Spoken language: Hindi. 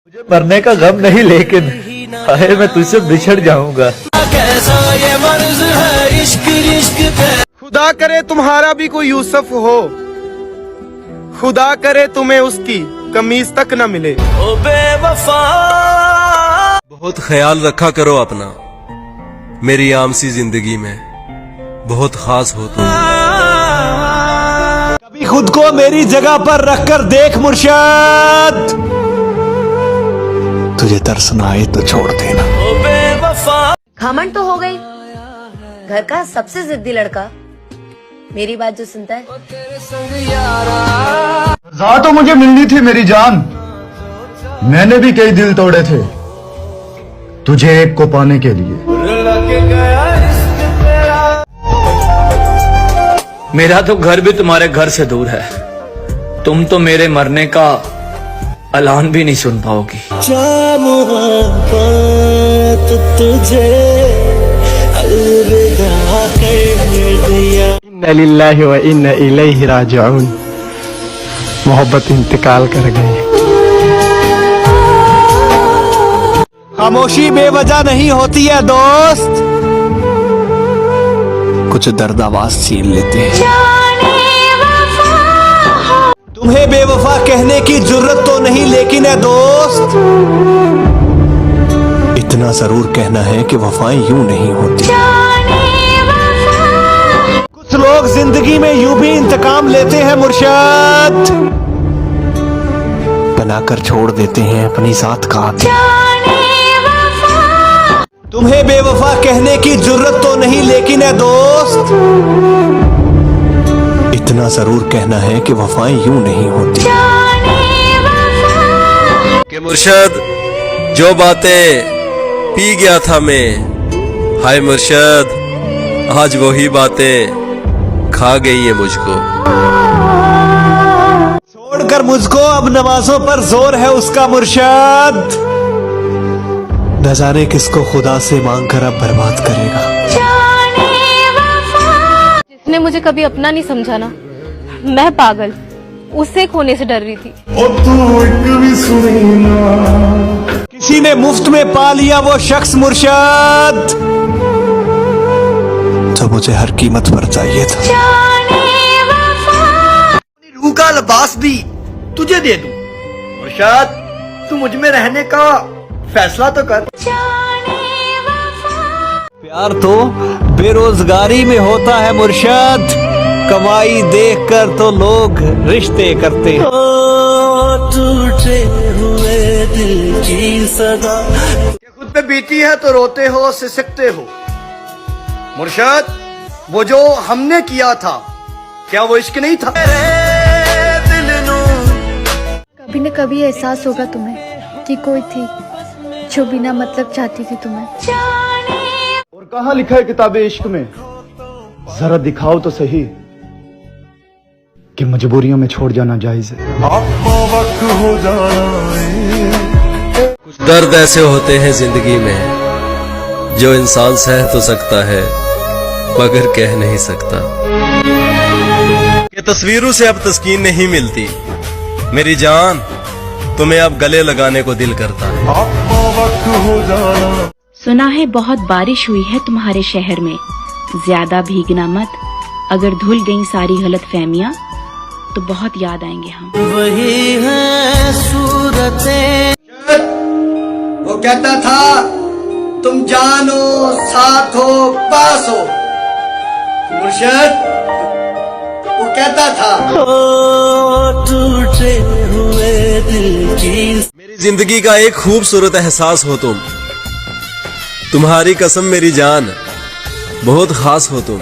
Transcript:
मुझे मरने का गम नहीं, लेकिन हाय मैं तुझसे बिछड़ जाऊंगा। खुदा करे तुम्हारा भी कोई यूसुफ हो, खुदा करे तुम्हें उसकी कमीज तक न मिले। ओ बेवफा, बहुत ख्याल रखा करो अपना, मेरी आम सी जिंदगी में बहुत खास हो तुम। कभी खुद को मेरी जगह पर रखकर देख मुर्शद, तुझे तरस ना आए तो छोड़ देना। घमंड तो हो गई, घर का सबसे जिद्दी लड़का मेरी बात जो सुनता है। रज़ा तो मुझे मिलनी थी मेरी जान, मैंने भी कई दिल तोड़े थे तुझे एक को पाने के लिए। मेरा तो घर भी तुम्हारे घर से दूर है, तुम तो मेरे मरने का ऐलान भी नहीं सुन पाओगी। इन्ना लिल्लाहि व इन्ना इलैहि राजिऊन। मोहब्बत इंतकाल कर गई। खामोशी बेवजह नहीं होती है दोस्त, कुछ दर्द आवाज छीन लेते हैं। तुम्हें बेवफा कहने की जुर्रत तो नहीं, लेकिन है दोस्त इतना जरूर कहना है कि वफाएं यूं नहीं होती। कुछ लोग जिंदगी में यूं भी इंतकाम लेते हैं मुर्शद, बनाकर छोड़ देते हैं अपनी जात का। तुम्हें बेवफा कहने की जुर्रत तो नहीं, लेकिन है दोस्त इतना जरूर कहना है कि वफाएं यूं नहीं होती। कि मुर्शद जो बातें पी गया था मैं, हाय मुर्शद आज वही बातें खा गई है मुझको। छोड़कर मुझको अब नमाजों पर जोर है उसका मुर्शद, न जाने किसको खुदा से मांग कर अब बर्बाद करेगा। जिसने मुझे कभी अपना नहीं समझा ना, मैं पागल उससे खोने से डर रही थी। किसी ने मुफ्त में पा लिया वो शख्स मुर्शद, जो मुझे हर कीमत पर चाहिए था। रूह का लिबास भी तुझे दे दूं मुर्शद, तू मुझ में रहने का फैसला तो कर। प्यार तो बेरोजगारी में होता है मुर्शद, कमाई देखकर तो लोग रिश्ते करते हैं। टूटे हुए दिल की सदा, खुद पे बीती है तो रोते हो सिसकते हो। मुर्शद वो जो हमने किया था, क्या वो इश्क नहीं था? कभी न कभी एहसास होगा तुम्हें कि कोई थी जो बिना मतलब चाहती थी तुम्हें। और कहाँ लिखा है किताबे इश्क में, जरा दिखाओ तो सही कि मजबूरियों में छोड़ जाना जायज है। कुछ दर्द ऐसे होते हैं जिंदगी में जो इंसान सह तो सकता है मगर कह नहीं सकता। कि तस्वीरों से अब तस्कीन नहीं मिलती मेरी जान, तुम्हें अब गले लगाने को दिल करता है। सुना है बहुत बारिश हुई है तुम्हारे शहर में, ज्यादा भीगना मत, अगर धुल गई सारी गलत फहमियाँ तो बहुत याद आएंगे हम। वही है सूरतें, वो कहता था तुम जानो साथ हो पास हो। मुर्शद वो कहता था टूटे हुए दिल की। मेरी जिंदगी का एक खूबसूरत एहसास हो तुम, तुम्हारी कसम मेरी जान बहुत खास हो तुम।